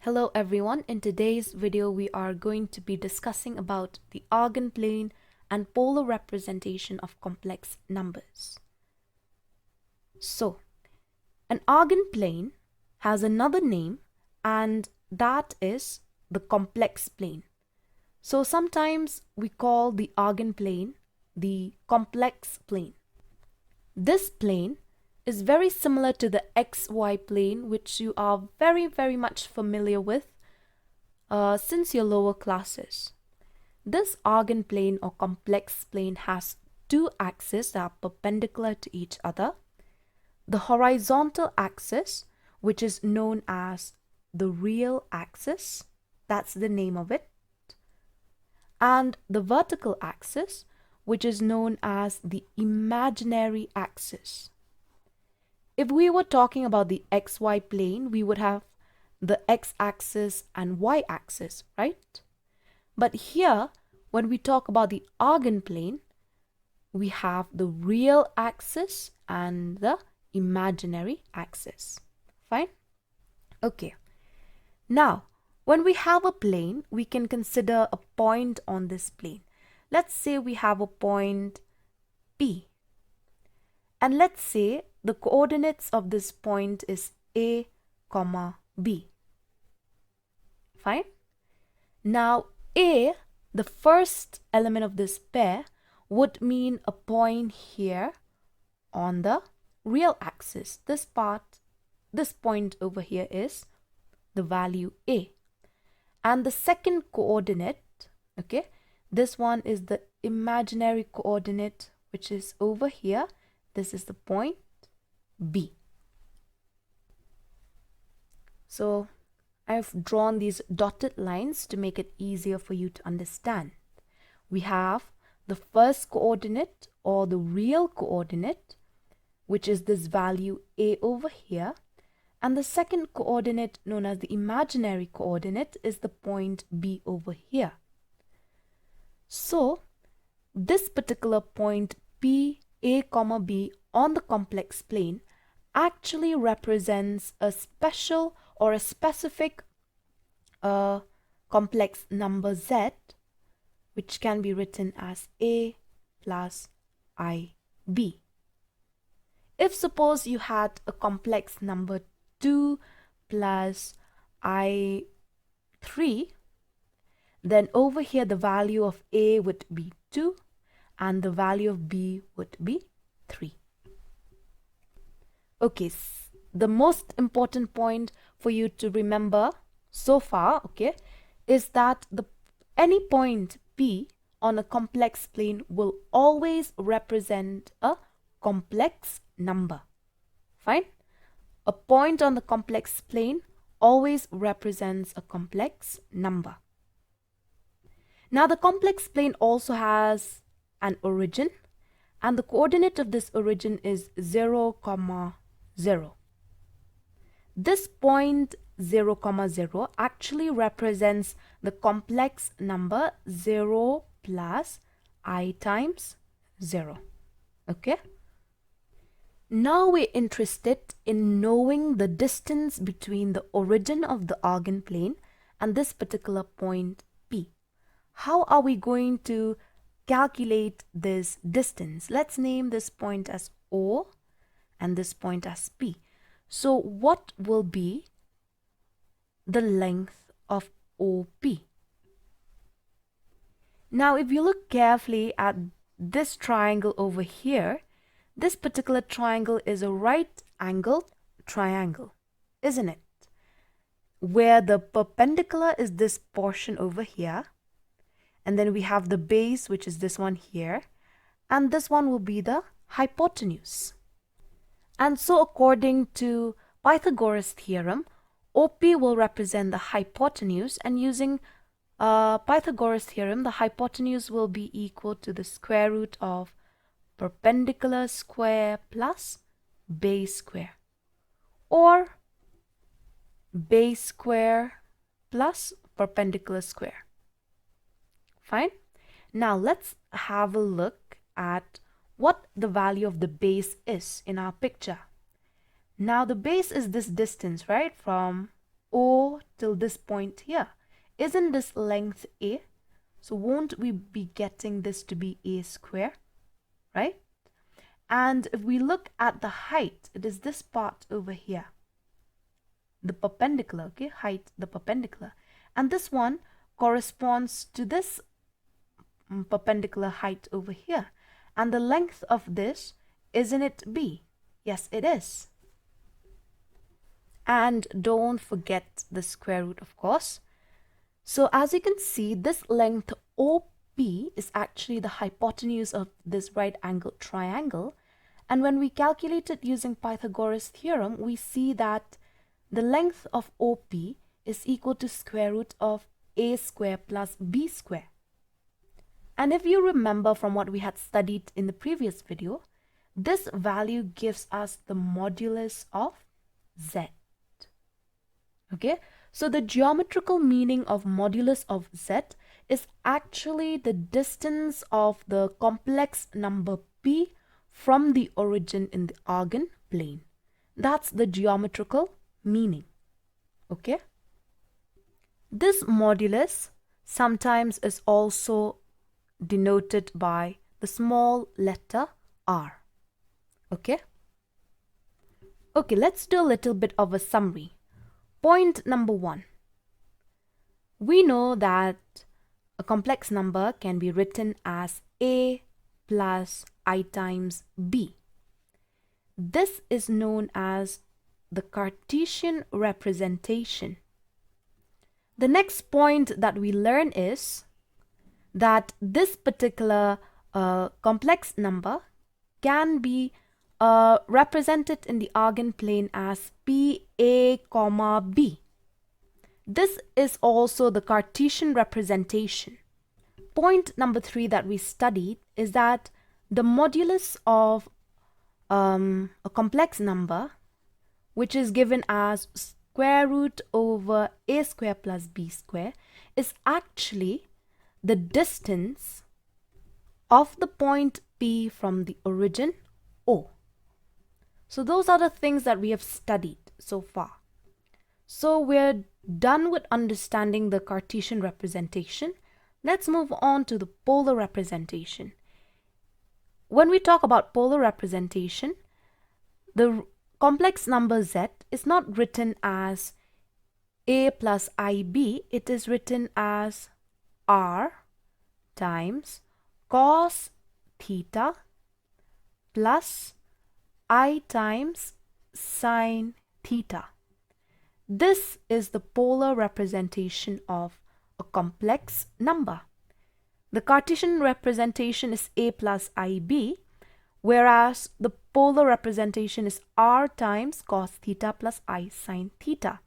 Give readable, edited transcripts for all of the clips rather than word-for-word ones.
Hello everyone, in today's video we are going to be discussing about the Argan plane and polar representation of complex numbers. So, an Argan plane has another name and that is the complex plane. So sometimes we call the Argan plane the complex plane. This plane is very similar to the XY plane, which you are very much familiar with since your lower classes. This Argan plane or complex plane has two axes that are perpendicular to each other. The horizontal axis, which is known as the real axis, that's the name of it, and the vertical axis, which is known as the imaginary axis. If we were talking about the XY plane, we would have the x-axis and y-axis, right? But here, when we talk about the Argan plane, we have the real axis and the imaginary axis. Fine? Okay. Now, when we have a plane, we can consider a point on this plane. Let's say we have a point P. And let's say the coordinates of this point is A, B. Fine? Now A, the first element of this pair, would mean a point here on the real axis. This point over here is the value A. And the second coordinate, okay, this one is the imaginary coordinate, which is over here. This is the point B. So I've drawn these dotted lines to make it easier for you to understand. We have the first coordinate or the real coordinate, which is this value A over here, and the second coordinate known as the imaginary coordinate is the point B over here. So this particular point P, A, B on the complex plane actually represents a special or a specific complex number Z, which can be written as A plus IB. If suppose you had a complex number 2 plus I3, then over here the value of A would be 2 and the value of B would be 3. Okay, the most important point for you to remember so far, okay, is that any point P on a complex plane will always represent a complex number. Fine? A point on the complex plane always represents a complex number. Now the complex plane also has an origin, and the coordinate of this origin is 0, 0. This point 0, 0 actually represents the complex number 0 plus I times 0. Okay? Now we're interested in knowing the distance between the origin of the Argan plane and this particular point P. How are we going to calculate this distance? Let's name this point as O and this point as P. So what will be the length of OP? Now if you look carefully at this triangle over here, this particular triangle is a right angled triangle, isn't it? Where the perpendicular is this portion over here, and then we have the base, which is this one here, and this one will be the hypotenuse. And so according to Pythagoras theorem, OP will represent the hypotenuse, and using Pythagoras theorem, the hypotenuse will be equal to the square root of perpendicular square plus base square, or base square plus perpendicular square. Fine? Now let's have a look at what the value of the base is in our picture. Now the base is this distance, right, from O till this point here. Isn't this length A? So won't we be getting this to be A square, right? And if we look at the height, it is this part over here. The perpendicular, okay, height, the perpendicular. And this one corresponds to this perpendicular height over here. And the length of this, isn't it B? Yes, it is. And don't forget the square root, of course. So as you can see, this length OP is actually the hypotenuse of this right angled triangle. And when we calculate it using Pythagoras theorem, we see that the length of OP is equal to square root of A square plus B square. And if you remember from what we had studied in the previous video, this value gives us the modulus of Z. Okay, so the geometrical meaning of modulus of Z is actually the distance of the complex number P from the origin in the Argan plane. That's the geometrical meaning. Okay, this modulus sometimes is also denoted by the small letter r. Okay, let's do a little bit of a summary. Point number 1. We know that a complex number can be written as A plus I times B. This is known as the Cartesian representation. The next point that we learn is that this particular complex number can be represented in the Argan plane as PA, B. This is also the Cartesian representation. Point number 3 that we studied is that the modulus of a complex number, which is given as square root over A square plus B square, is actually the distance of the point P from the origin O. So those are the things that we have studied so far. So we're done with understanding the Cartesian representation. Let's move on to the polar representation. When we talk about polar representation, the complex number Z is not written as A plus IB, it is written as R times cos theta plus I times sine theta. This is the polar representation of a complex number. The Cartesian representation is A plus IB, whereas the polar representation is R times cos theta plus I sine theta.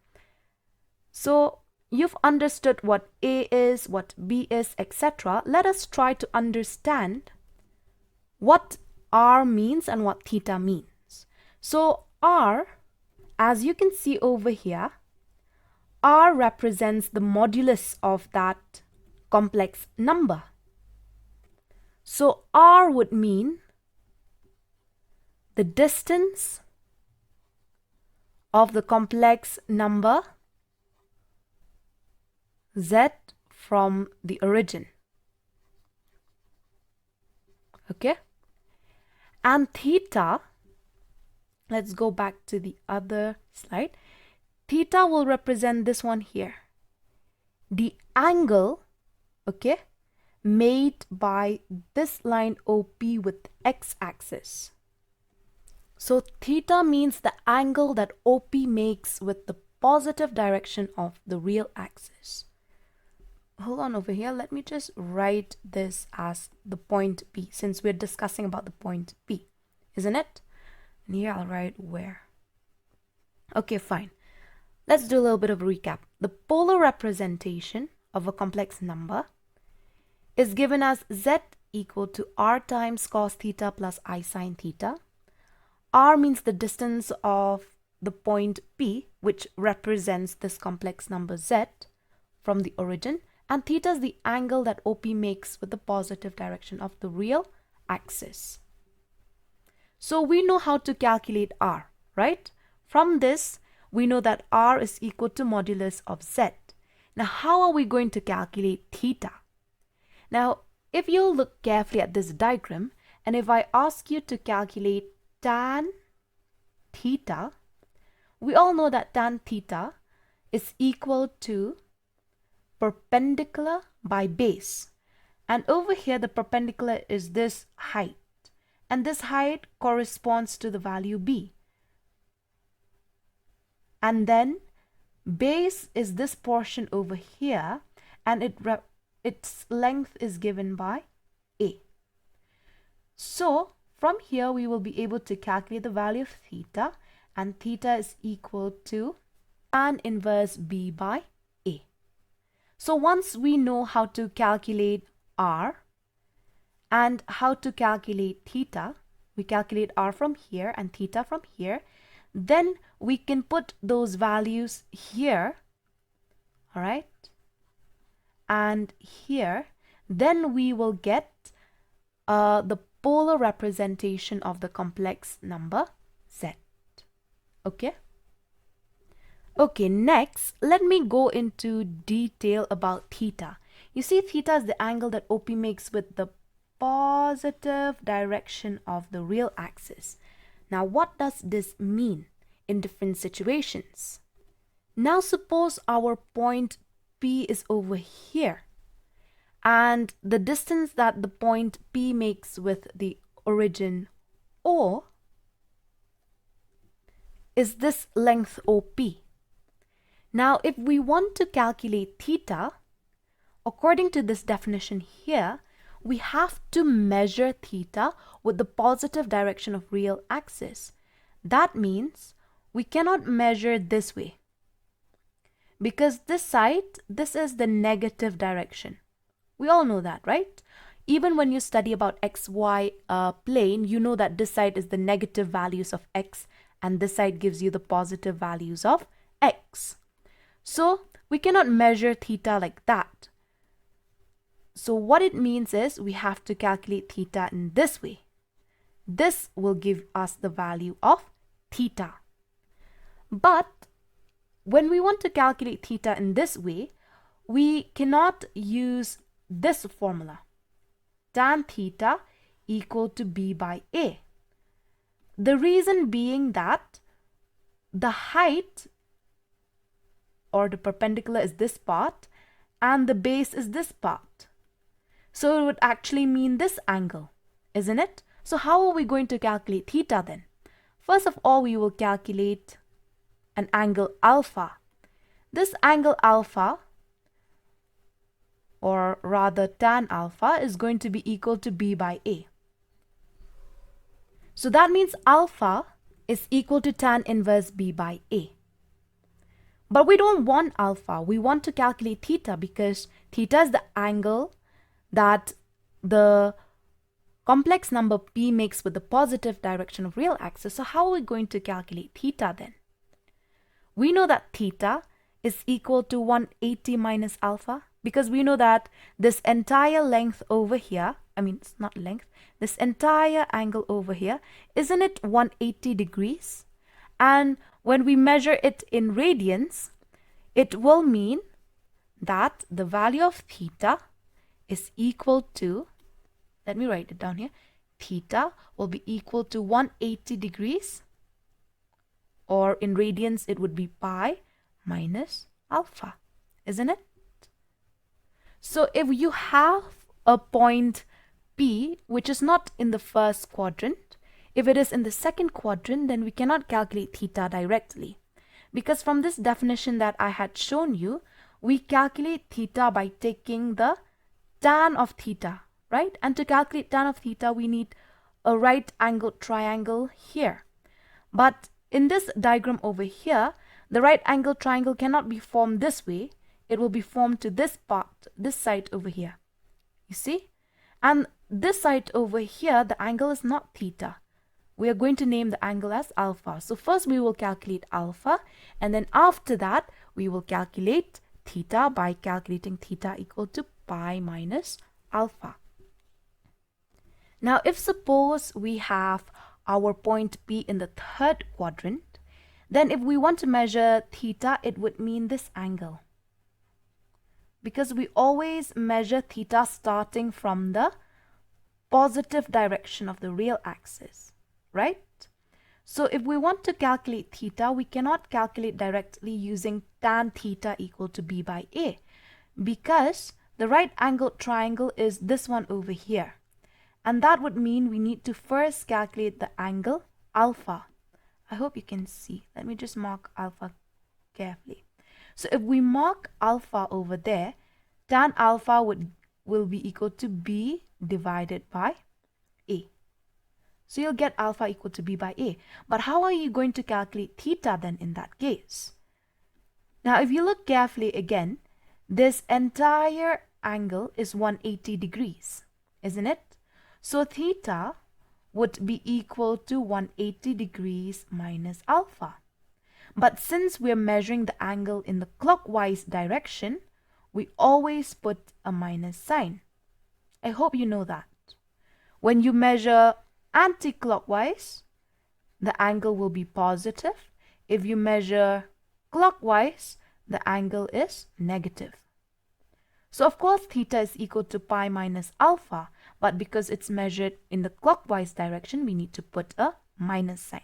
So you've understood what A is, what B is, etc. Let us try to understand what R means and what theta means. So R, as you can see over here, R represents the modulus of that complex number. So R would mean the distance of the complex number Z from the origin. Okay? And theta, let's go back to the other slide. Theta will represent this one here. The angle, okay, made by this line OP with x-axis. So theta means the angle that OP makes with the positive direction of the real axis. Hold on over here. Let me just write this as the point P, since we're discussing about the point P, isn't it? And here I'll write where. Okay, fine. Let's do a little bit of a recap. The polar representation of a complex number is given as Z equal to R times cos theta plus I sine theta. R means the distance of the point P, which represents this complex number Z from the origin, and theta is the angle that OP makes with the positive direction of the real axis. So we know how to calculate R, right? From this, we know that r is equal to modulus of z. Now, how are we going to calculate theta? Now, if you look carefully at this diagram, and if I ask you to calculate tan theta, we all know that tan theta is equal to perpendicular by base. And over here, the perpendicular is this height. And this height corresponds to the value b. And then base is this portion over here, and its length is given by a. So from here, we will be able to calculate the value of theta, and theta is equal to tan inverse b by a. So once we know how to calculate r and how to calculate theta, we calculate r from here and theta from here, then we can put those values here, all right, and here. Then we will get the polar representation of the complex number z. Okay, next, let me go into detail about theta. You see, theta is the angle that OP makes with the positive direction of the real axis. Now, what does this mean in different situations? Now, suppose our point P is over here, and the distance that the point P makes with the origin O is this length OP. Now, if we want to calculate theta, according to this definition here, we have to measure theta with the positive direction of real axis. That means we cannot measure this way, because this side, this is the negative direction. We all know that, right? Even when you study about xy plane, you know that this side is the negative values of x, and this side gives you the positive values of x. So we cannot measure theta like that. So what it means is we have to calculate theta in this way. This will give us the value of theta. But when we want to calculate theta in this way, we cannot use this formula, tan theta equal to b by a. The reason being that the height or the perpendicular is this part and the base is this part. So it would actually mean this angle, isn't it? So how are we going to calculate theta then? First of all, we will calculate an angle alpha. This angle alpha, or rather tan alpha, is going to be equal to b by a. So that means alpha is equal to tan inverse b by a. But we don't want alpha. We want to calculate theta, because theta is the angle that the complex number p makes with the positive direction of real axis. So how are we going to calculate theta then? We know that theta is equal to 180 minus alpha, because we know that this entire length over here, it's not length, this entire angle over here, isn't it 180 degrees? And when we measure it in radians, it will mean that the value of theta is equal to, let me write it down here, theta will be equal to 180 degrees, or in radians it would be pi minus alpha, isn't it? So if you have a point P which is not in the first quadrant, if it is in the second quadrant, then we cannot calculate theta directly, because from this definition that I had shown you, we calculate theta by taking the tan of theta, right? And to calculate tan of theta, we need a right angled triangle here. But in this diagram over here, the right angled triangle cannot be formed this way. It will be formed to this part, this side over here. You see? And this side over here, the angle is not theta. We are going to name the angle as alpha. So first we will calculate alpha, and then after that we will calculate theta by calculating theta equal to pi minus alpha. Now if suppose we have our point P in the third quadrant, Then if we want to measure theta, it would mean this angle, because we always measure theta starting from the positive direction of the real axis, right? So if we want to calculate theta, we cannot calculate directly using tan theta equal to b by a, because the right angled triangle is this one over here. And that would mean we need to first calculate the angle alpha. I hope you can see. Let me just mark alpha carefully. So if we mark alpha over there, tan alpha will be equal to b divided by a. So you'll get alpha equal to b by a. But how are you going to calculate theta then in that case? Now if you look carefully again, this entire angle is 180 degrees, isn't it? So theta would be equal to 180 degrees minus alpha. But since we're measuring the angle in the clockwise direction, we always put a minus sign. I hope you know that. When you measure anti-clockwise, the angle will be positive. If you measure clockwise, the angle is negative. So of course theta is equal to pi minus alpha, but because it's measured in the clockwise direction, we need to put a minus sign.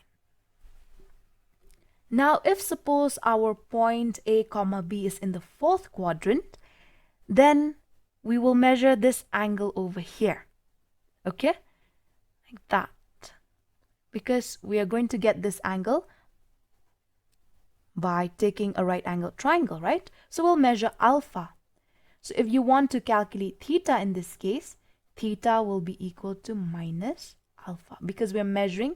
Now if suppose our point A comma B is in the fourth quadrant, then we will measure this angle over here, okay, like that, because we are going to get this angle by taking a right angled triangle, right? So we'll measure alpha. So if you want to calculate theta in this case, theta will be equal to minus alpha, because we're measuring,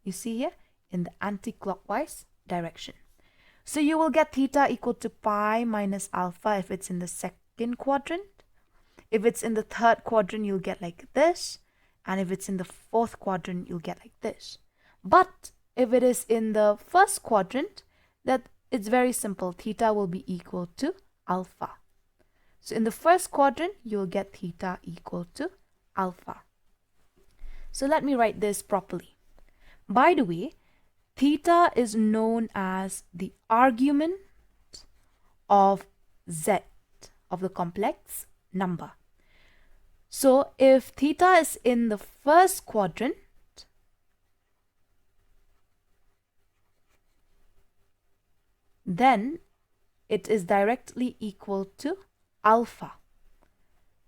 you see here, in the anti-clockwise direction. So you will get theta equal to pi minus alpha if it's in the second quadrant. If it's in the third quadrant, you'll get like this. And if it's in the fourth quadrant, you'll get like this. But if it is in the first quadrant, that it's very simple. Theta will be equal to alpha. So in the first quadrant, you'll get theta equal to alpha. So let me write this properly. By the way, theta is known as the argument of z, of the complex number. So if theta is in the first quadrant, then it is directly equal to alpha.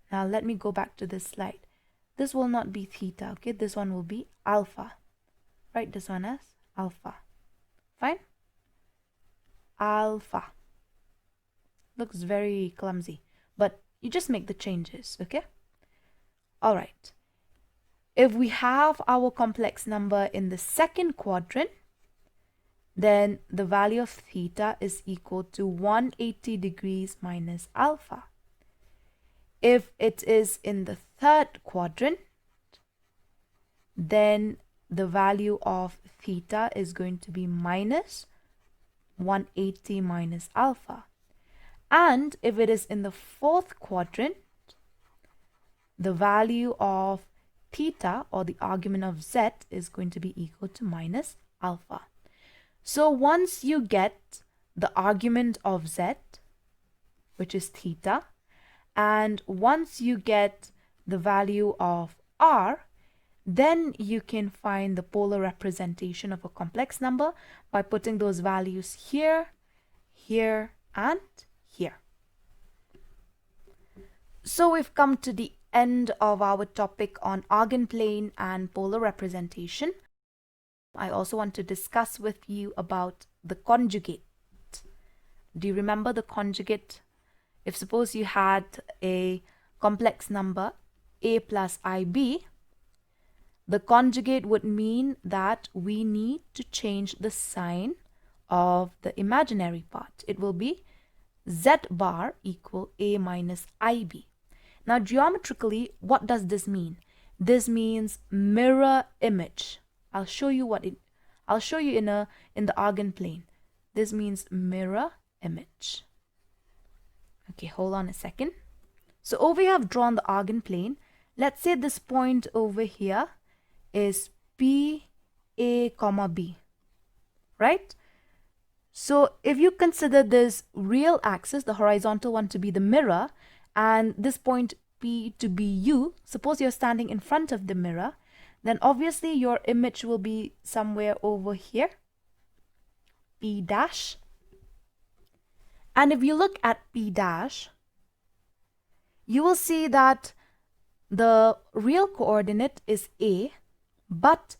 Now let me go back to this slide. This will not be theta, okay? This one will be alpha. Write this one as alpha. Fine? Alpha. Looks very clumsy, but you just make the changes, okay? All right. If we have our complex number in the second quadrant, then the value of theta is equal to 180 degrees minus alpha. If it is in the third quadrant, then the value of theta is going to be minus 180 minus alpha. And if it is in the fourth quadrant, the value of theta, or the argument of z, is going to be equal to minus alpha. So once you get the argument of z, which is theta, and once you get the value of r, then you can find the polar representation of a complex number by putting those values here, here, and here. So we've come to the end of our topic on Argan plane and polar representation. I also want to discuss with you about the conjugate. Do you remember the conjugate? If suppose you had a complex number a plus ib, the conjugate would mean that we need to change the sign of the imaginary part. It will be z bar equal a minus ib. Now geometrically, what does this mean? This means mirror image. I'll show you in the Argan plane. This means mirror image. Okay, hold on a second. So over here I've drawn the Argan plane. Let's say this point over here is P, A, comma B, right? So if you consider this real axis, the horizontal one, to be the mirror, and this point P to be you, suppose you're standing in front of the mirror, then obviously your image will be somewhere over here, P dash. And if you look at P dash, you will see that the real coordinate is A, but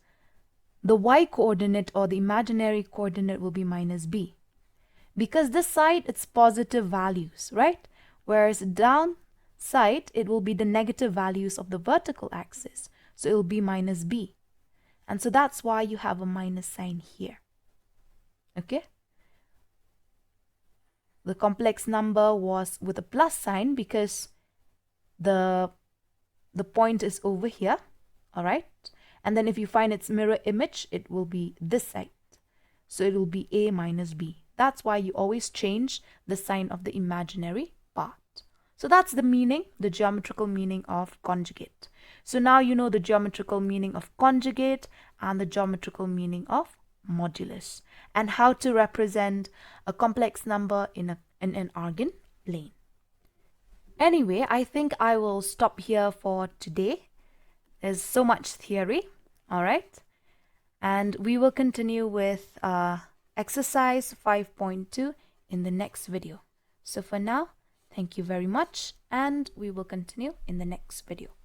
the y coordinate or the imaginary coordinate will be minus b. Because this side, it's positive values, right? Whereas down side, it will be the negative values of the vertical axis. So it will be minus b. And so that's why you have a minus sign here. Okay? The complex number was with a plus sign because the point is over here, all right? And then if you find its mirror image, it will be this side. So it will be a minus b. That's why you always change the sign of the imaginary part. So that's the meaning, the geometrical meaning of conjugate. So now you know the geometrical meaning of conjugate and the geometrical meaning of modulus, and how to represent a complex number in an Argan plane. Anyway, I think I will stop here for today. There's so much theory, all right? And we will continue with exercise 5.2 in the next video. So for now, thank you very much, and we will continue in the next video.